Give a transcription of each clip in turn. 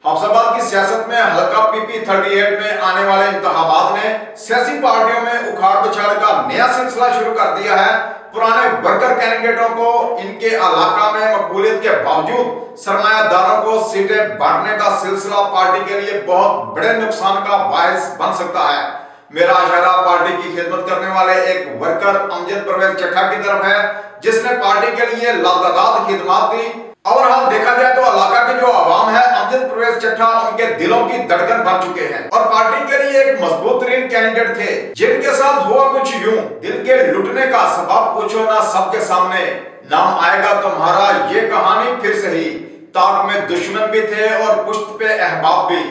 हफ्साबाद की सियासत में हल्का पीपी 38 में आने वाले इंतखाबात ने सियासी पार्टियों में उखाड़ पिछाड़ का नया सिलसिला शुरू कर दिया है। पुराने वर्कर कैंडिडेटों को इनके इलाका में मकबूलियत के बावजूद सरमायादारों को सीटें बांटने का सिलसिला पार्टी के लिए बहुत बड़े नुकसान का बायस बन सकता है। मेरा इशारा पार्टी की खिदमत करने वाले एक वर्कर अमजद परवेज चट्ठा की तरफ है, जिसने पार्टी के लिए लातादाद खिदमत दी। ओवरऑल देखा जाए तो इलाका के जो आवाम है, अमजद परवेज चट्ठा उनके दिलों की धड़कन बन चुके हैं और पार्टी के लिए एक मजबूत तरीन कैंडिडेट थे, जिनके साथ हुआ कुछ यूं। दिल के लुटने का सबब पूछो ना सबके सामने, नाम आएगा तुम्हारा ये कहानी फिर सही। ताक में दुश्मन भी थे और पुश्त पे अहबाब भी,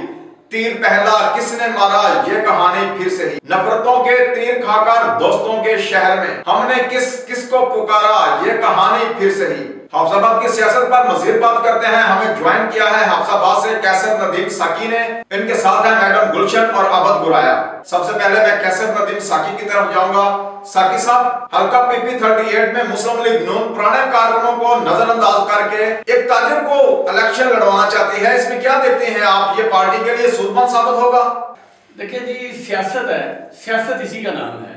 तीर पहला किसने मारा ये कहानी फिर सही। नफरतों के तीर खाकर दोस्तों के शहर में हमने किस को पुकारा ये कहानी फिर सही। हफ्साबाद की सियासत पर मजीद बात करते हैं। हमें ज्वाइन किया है हफ्साबाद से कैसर नदीम साकी ने, इनके साथ है मैडम गुलशन और अबद गुराया। सबसे पहले मैं कैसर नदीम साकी की तरफ जाऊंगा। साकी साहब, हल्का पीपी 38 में मुस्लिम लीग नून पुराने कारकुनों को नजरअंदाज करके एक ताजिर को इलेक्शन लड़वाना चाहती है, इसमें क्या देखते हैं आप? ये पार्टी के लिए सूदमंद साबित होगा? देखिए जी, सियासत है, सियासत इसी का नाम है।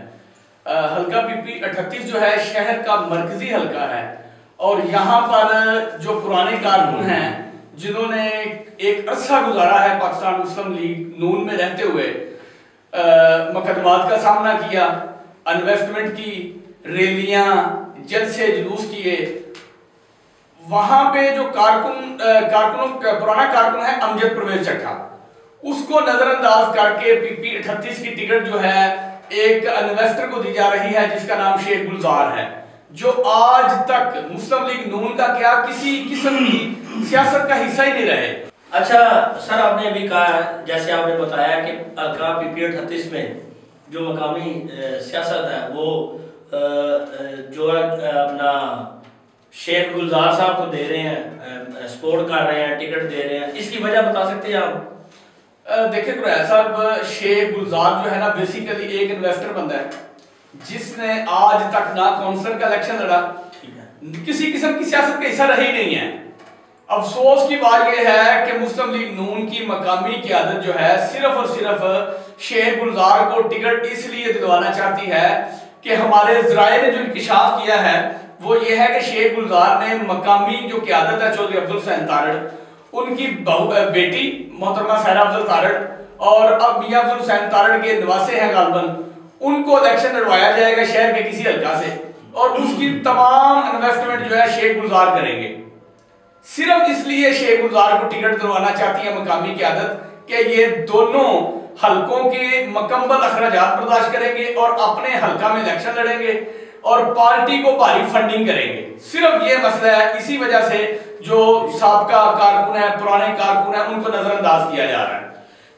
हल्का पीपी 38 जो है शहर का मरकजी हल्का है और यहाँ पर जो पुराने कारकुन हैं जिन्होंने एक अरसा गुजारा है पाकिस्तान मुस्लिम लीग नून में रहते हुए, मुकदमात का सामना किया, इन्वेस्टमेंट की, रैलियां, जलसे जुलूस किए, वहां पे जो पुराना कारकुन है अमजद परवेज चट्ठा, उसको नजरअंदाज करके पीपी 38 की टिकट जो है एक इन्वेस्टर को दी जा रही है जिसका नाम शेख गुलजार है, जो आज तक मुस्लिम लीग नून का क्या किसी किस्म की सियासत का हिस्सा ही नहीं रहे। अच्छा सर, आपने अभी कहा, जैसे आपने बताया कि हल्का पीपी 38 में जो मकामी सियासत है वो जो है अपना शेख गुलजार साहब को दे रहे हैं, सपोर्ट कर रहे हैं, टिकट दे रहे हैं, इसकी वजह बता सकते हैं आप? देखिए कुरैश साहब, शेख गुलजार जो है ना बेसिकली एक इन्वेस्टर बंदा है जिसने आज तक ना काउंसलर का इलेक्शन लड़ा, किसी किस्म की सियासत का हिस्सा रही नहीं है। अफसोस की बात यह है कि मुस्लिम लीग नून की मकामी क़यादत जो है सिर्फ और सिर्फ शेख गुलजार को टिकट इसलिए दिलवाना चाहती है कि हमारे ज़राए ने जो इंकिशाफ किया है वो ये है कि शेख गुलजार ने मकामी जो क़यादत है चौधरी अफजल हुसैन तारड़, उनकी बेटी मोहतरमा सहरा अफजल तारड़ और अब मियां अफजल हुसैन तारड़ के नवासे हैं गालबन, उनको इलेक्शन लड़वाया जाएगा शहर के किसी हल्का से और उसकी तमाम इन्वेस्टमेंट जो है शेख गुलजार करेंगे। सिर्फ इसलिए शेख गुलजार को टिकट दिलवाना चाहती है मकामी क़यादत कि ये दोनों हल्कों के मुकम्मल अखराजात बर्दाश्त करेंगे और अपने हल्का में इलेक्शन लड़ेंगे और पार्टी को भारी फंडिंग करेंगे। सिर्फ ये मसला है, इसी वजह से जो साबका कारकुन है, पुराने कारकुन है, उनको नजरअंदाज किया जा रहा है।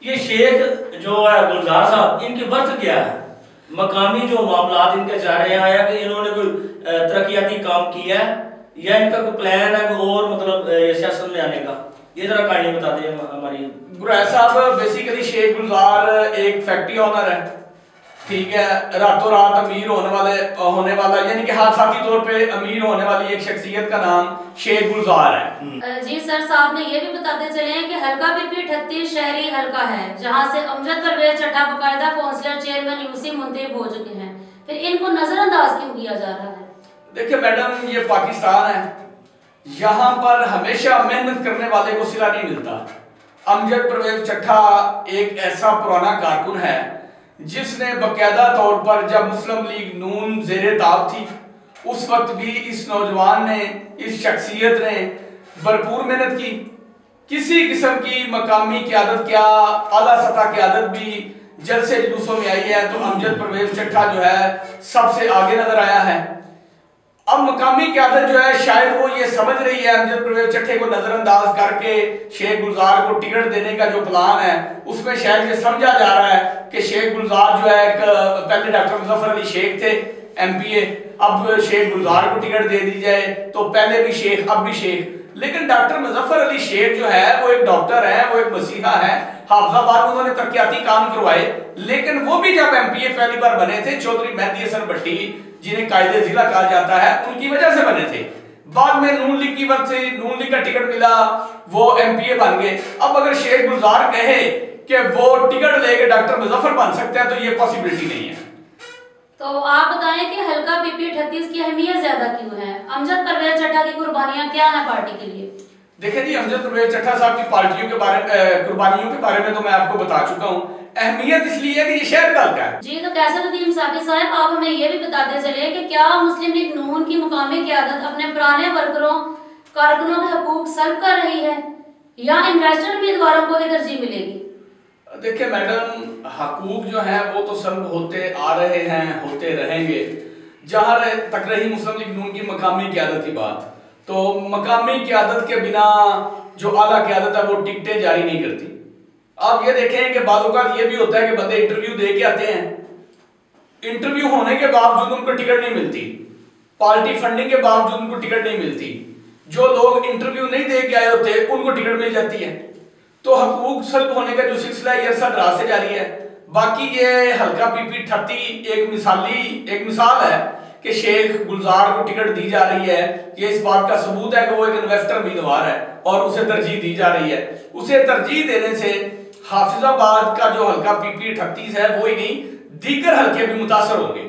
ये शेख जो है गुलजार साहब, इनके वर्थ क्या है? मकामी जो मामलात इनके जा रहे हैं कि इन्होंने कोई तरक्याती काम किया है या इनका कोई प्लान है कोई और, मतलब सियासत में आने का? ये जरा कहानी बता दें हमारी। गुरैश साहब, बेसिकली शेख गुलजार एक फैक्ट्री ओनर है, ठीक है, रातों रात अमीर होने वाला यानी कि हादसाती तौर पे अमीर होने वाली एक शख्सियत का नाम शेख गुलजार है। जी सर, साहब ने ये भी बताते चले हैं कि हल्का पीपी 38 शहरी हल्का है जहां से अमजद परवेज चट्ठा बकायदा काउंसलर चेयरमैन यूसी मुंतखब हो चुके हैं, फिर इनको नजरअंदाज क्यों किया जा रहा है? देखिए मैडम, ये पाकिस्तान है, यहाँ पर हमेशा मेहनत करने वाले को सिला नहीं मिलता। अमजद परवेज चट्ठा एक ऐसा पुराना कारकुन है जिसने बकायदा तौर पर जब मुस्लिम लीग नून ज़ेरे ताब थी उस वक्त भी इस नौजवान ने, इस शख्सियत ने भरपूर मेहनत की। किसी किस्म की मकामी क़यादत क्या आला सतह क़यादत भी जलसे जुलूसों में आई है तो अमजद परवेज चट्ठा जो है सबसे आगे नजर आया है। अब मकामी क़यादत जो है शायद वो ये समझ रही है अमजद परवेज चट्ठे को नजरअंदाज करके शेख गुलजार को टिकट देने का जो प्लान है उसमें शायद ये समझा जा रहा है कि शेख गुलजार जो है पहले डॉक्टर मुजफ्फर अली शेख थे MPA, अब शेख गुलजार को टिकट दे दी जाए तो पहले भी शेख अब भी शेख। लेकिन डॉक्टर मुजफ्फर अली शेख जो है वो एक डॉक्टर है, वो एक मसीहा है, हाफिजाबाद में उन्होंने तरक्याती काम करवाए, लेकिन वो भी जब MPA पहली बार बने थे चौधरी मेहदी हसन भट्टी जिन्हें कायदे जिला कहा जाता है उनकी वजह से बने थे। बाद में नून लीग की वजह से नून लीग का टिकट मिला, वो MPA बन गए। अब अगर शेख गुलजार कहे कि वो टिकट लेके डॉक्टर मुजफ्फर बन सकते हैं, तो ये पॉसिबिलिटी नहीं है। तो आप बताएं कि हल्का पीपी 38 की अहमियत ज्यादा क्यों है? अमजद परवेज चट्टा की कुर्बानियां क्या हैं पार्टी के लिए? देखिए जी, अमजद परवेज चट्टा साहब की पार्टियों के बारे कुर्बानियों के बारे में तो मैं आपको बता चुका हूँ। अहमियत इसलिए है कि ये शहर का हल्का है। जी, तो कैसरुद्दीन साकी साहब, आप हमें ये भी बताते चले कि क्या मुस्लिम लीग नून की मुकामी क़यादत अपने पुराने वर्करों कारकुनों के हकूक सल्ब कर रही है या इन्वेस्टर उम्मीदवारों को ही तरजीह मिलेगी? देखिए मैडम, हकूक जो है वो तो सल्ब होते आ रहे हैं, होते रहेंगे। जहाँ तक रही मुस्लिम लीग नून की मकामी क़यादत की बात, तो मकामी क़यादत के बिना जो आला क़यादत है वो टिकटें जारी नहीं करती। आप ये देखें कि बाज़ औक़ात ये भी होता है कि बंदे इंटरव्यू दे के आते हैं, इंटरव्यू होने के बावजूद उनको टिकट नहीं मिलती, पार्टी फंडिंग के बावजूद उनको टिकट नहीं मिलती। जो लोग इंटरव्यू नहीं दे के आए होते उनको टिकट मिल जाती है। तो हकूक सल्ब होने का जो सिलसिला ये अरसा दराज से जारी है। बाकी ये हल्का पीपी 38 एक मिसाल है कि शेख गुलजार को टिकट दी जा रही है। ये इस बात का सबूत है कि वो एक इन्वेस्टर उम्मीदवार है और उसे तरजीह दी जा रही है। उसे तरजीह देने से हाफिजाबाद का जो हल्का पीपी 38 है वो ही नहीं, दीगर हल्के भी मुतासर होंगे।